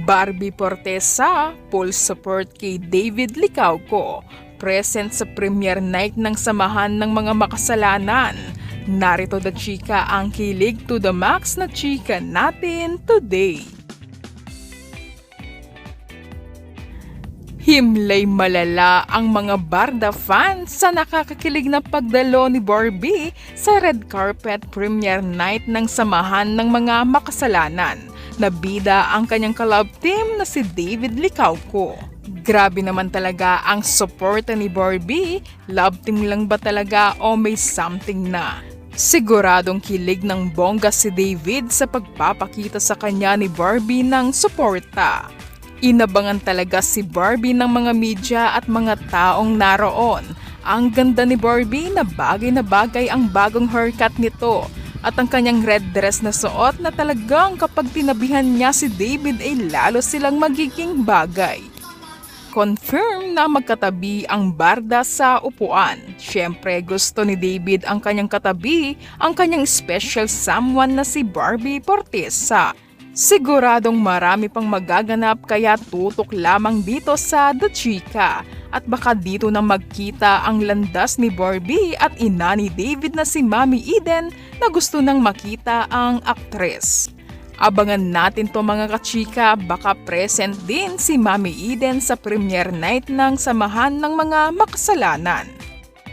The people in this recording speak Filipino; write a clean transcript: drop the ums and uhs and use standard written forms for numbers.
Barbie Fortesa, full support kay David Licauco, present sa premiere night ng Samahan ng Mga Makasalanan. Narito the chika ang kilig to the max na chika natin today. Himlay malala ang mga Barda fans sa nakakakilig na pagdalo ni Barbie sa red carpet premiere night ng Samahan ng Mga Makasalanan. Nabida ang kanyang kalab team na si David Licauco. Grabe naman talaga ang suporta ni Barbie. Love team lang ba talaga o may something na? Siguradong kilig ng bongga si David sa pagpapakita sa kanya ni Barbie ng suporta. Inabangan talaga si Barbie ng mga media at mga taong naroon. Ang ganda ni Barbie na bagay ang bagong haircut nito at ang kanyang red dress na suot na talagang kapag tinabihan niya si David ay lalo silang magiging bagay. Confirm na magkatabi ang Barda sa upuan. Siyempre gusto ni David ang kanyang katabi, ang kanyang special someone na si Barbie Fortesa. Siguradong marami pang magaganap kaya tutok lamang dito sa The Chika. At baka dito na magkita ang landas ni Barbie at ina ni David na si Mami Eden na gusto nang makita ang aktres. Abangan natin to mga kachika, baka present din si Mami Eden sa premiere night ng Samahan ng Mga Makasalanan.